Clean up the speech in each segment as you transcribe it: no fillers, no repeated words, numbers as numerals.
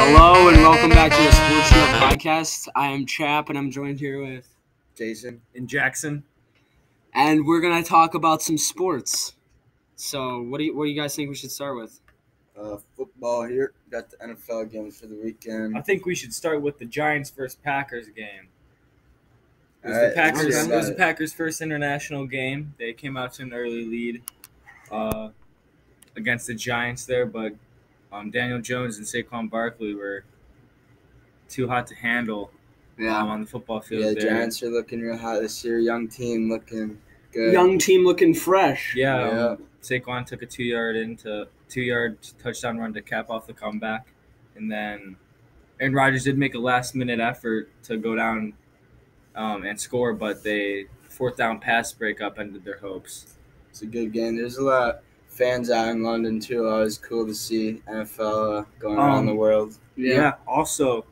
Hello and welcome back to the Sports Show podcast. I am Chap and I'm joined here with Jason and Jackson, and we're gonna talk about some sports. So, what do you guys think we should start with? football here. Got the NFL games for the weekend. I think we should start with the Giants versus Packers game. It was, All right, the Packers, let's it was the Packers' first international game. They came out to an early lead against the Giants there, but Daniel Jones and Saquon Barkley were too hot to handle on the football field. Yeah, the there. Giants are looking real hot this year. Young team looking good. Young team looking fresh. Yeah. Saquon took a 2-yard touchdown run to cap off the comeback, and then Aaron Rodgers did make a last-minute effort to go down and score, but they fourth down pass breakup ended their hopes. It's a good game. There's a lot of fans out in London too. Always cool to see NFL going around the world. Yeah. Also,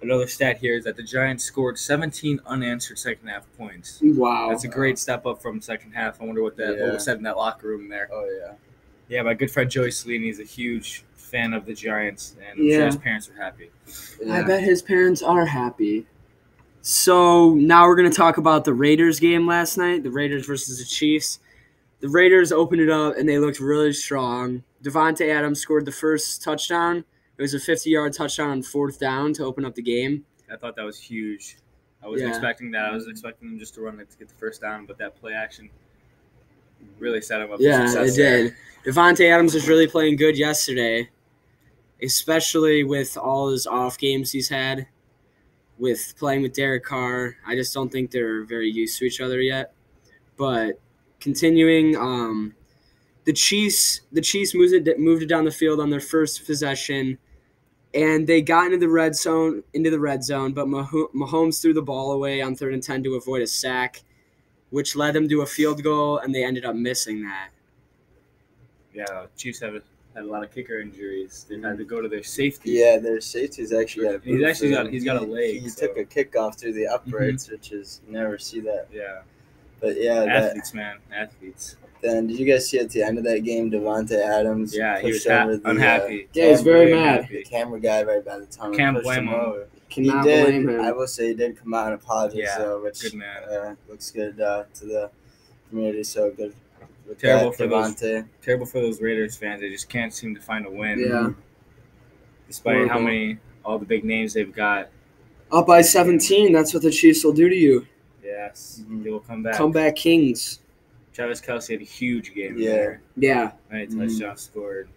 another stat here is that the Giants scored 17 unanswered second half points. Wow. That's a great step up from second half. I wonder what was said in that locker room there. Oh yeah. Yeah, my good friend Joey Salini is a huge fan of the Giants, and I'm sure his parents are happy. I bet his parents are happy. So now we're going to talk about the Raiders game last night, the Raiders versus the Chiefs. The Raiders opened it up, and they looked really strong. Devontae Adams scored the first touchdown. It was a 50-yard touchdown on fourth down to open up the game. I thought that was huge. I wasn't expecting that. I was expecting them just to run it to get the first down, but that play action really set him up for success. Yeah, it did. Devontae Adams was really playing good yesterday, especially with all his off games he's had with playing with Derek Carr. I just don't think they're very used to each other yet. But continuing, the Chiefs moved it down the field on their first possession, and they got into the red zone. But Mahomes threw the ball away on 3rd and 10 to avoid a sack, which led them to a field goal, and they ended up missing that. Yeah, Chiefs had a lot of kicker injuries. They had to go to their safety. Yeah, their safety's actually got a He's got a leg. He took a kickoff through the uprights, which is never see that. Yeah. But yeah, athletes. Then did you guys see at the end of that game, Devontae Adams? Yeah, he was over unhappy. Yeah, he's very mad. The camera guy right by the tunnel. Can't blame him. Cannot blame him. I will say he did come out and apologize, which good man. Looks good to the community. So good. Terrible for those Raiders fans. They just can't seem to find a win. Yeah. Despite all the big names they've got. Up by 17, that's what the Chiefs will do to you. Yes, They will come back. Comeback kings. Travis Kelce had a huge game. Yeah. Yeah. Touchdown scored.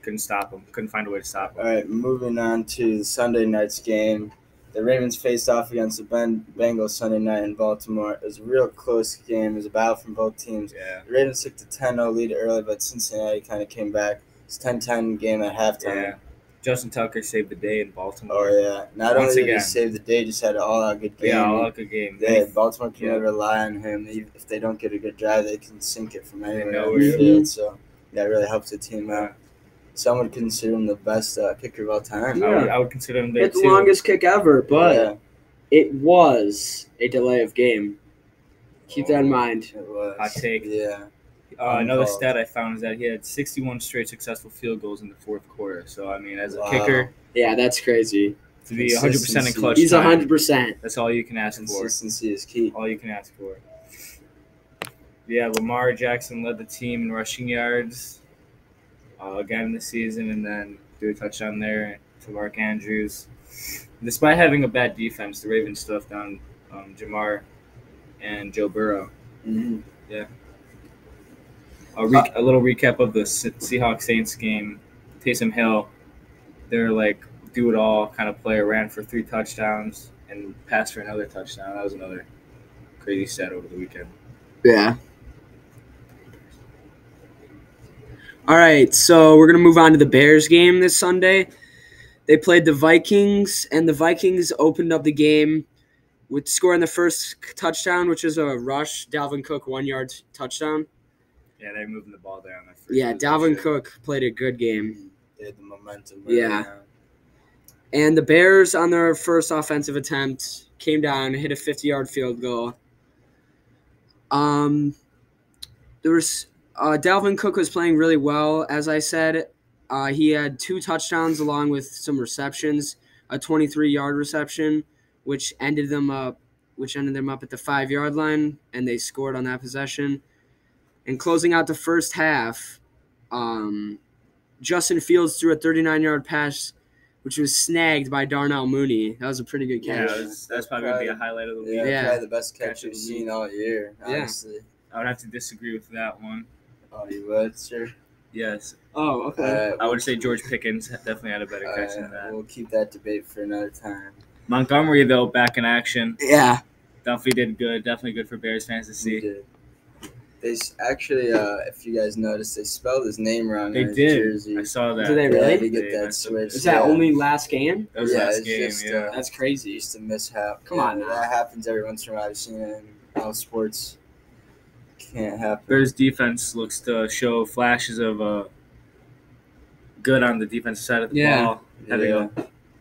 Couldn't stop him. Couldn't find a way to stop him. All right, moving on to the Sunday night's game. The Ravens faced off against the Bengals Sunday night in Baltimore. It was a real close game. It was a battle from both teams. Yeah. The Ravens took the 10-0 lead early, but Cincinnati kind of came back. It's a 10-10 game at halftime. Yeah. Justin Tucker saved the day in Baltimore. Oh, yeah. Not only did he save the day, just had an all-out good game. Yeah, all-out good game. Baltimore can never rely on him. If they don't get a good drive, they can sink it from anywhere on the field. So, that really helps the team out. Some would consider him the best kicker of all time. Yeah. I would consider him there, It's the longest kick ever, but it was a delay of game. Keep that in mind. It was. Hot take. Yeah. Another stat I found is that he had 61 straight successful field goals in the fourth quarter. So, I mean, as a kicker, yeah, that's crazy. To be 100% in clutch He's time, 100%. That's all you can ask for. Consistency is key. All you can ask for. Yeah, Lamar Jackson led the team in rushing yards again this season, and then threw a touchdown there to Mark Andrews. Despite having a bad defense, the Ravens still left down Jamar and Joe Burrow. Mm-hmm. Yeah. A little recap of the Seahawks-Saints game. Taysom Hill, they're like do-it-all kind of player, ran for 3 touchdowns and passed for another touchdown. That was another crazy stat over the weekend. Yeah. All right, so we're going to move on to the Bears game this Sunday. They played the Vikings, and the Vikings opened up the game with scoring the first touchdown, which is a rush. Dalvin Cook 1-yard touchdown. Yeah, they're moving the ball there on that first. Yeah, Dalvin Cook played a good game. They had the momentum. Yeah. And the Bears, on their first offensive attempt, came down, hit a 50-yard field goal. There was Dalvin Cook was playing really well, as I said. He had 2 touchdowns along with some receptions, a 23-yard reception, which ended them up at the 5-yard line, and they scored on that possession. And closing out the first half, Justin Fields threw a 39-yard pass, which was snagged by Darnell Mooney. That was a pretty good catch. Yeah, that's probably going to be a highlight of the week. Yeah. Probably the best catch we've seen all year, honestly. I would have to disagree with that one. Oh, you would, sir? Yes. Oh, okay. I would say George Pickens definitely had a better catch than that. We'll keep that debate for another time. Montgomery, though, back in action. Yeah. Definitely did good. Definitely good for Bears fans to see. He did. They actually, if you guys noticed, they spelled his name wrong They on his did. jersey. I saw that. Did they really? Yeah, to get that switch. Is that only last game? That was last game, just, yeah. That's crazy. Just a mishap. Come on now. That happens every once in a while. I've seen it in all sports. Can't happen. Bears defense looks to show flashes of good on the defensive side of the ball. Having a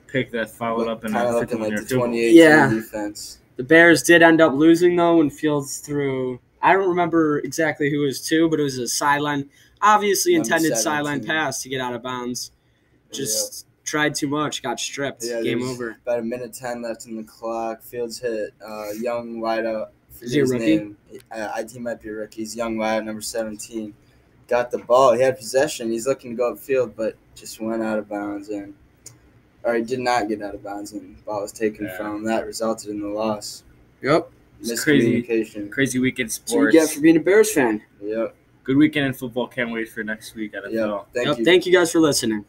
pick that followed up in a 51-yard field goal. 28 defense. The Bears did end up losing, though, when Fields threw – I don't remember exactly who it was to, but it was a sideline – obviously intended sideline pass to get out of bounds. Just tried too much, got stripped. Game over. About 1:10 left in the clock. Fields hit young wideout. Is he a rookie? He might be a rookie. He's young wideout, number 17. Got the ball. He had possession. He's looking to go upfield, but just went out of bounds. Or he did not get out of bounds, and the ball was taken from him. That resulted in the loss. Yep. Miscommunication. Crazy weekend in sports. That's what you get for being a Bears fan. Yep. Good weekend in football. Can't wait for next week. NFL. Thank you. Thank you guys for listening.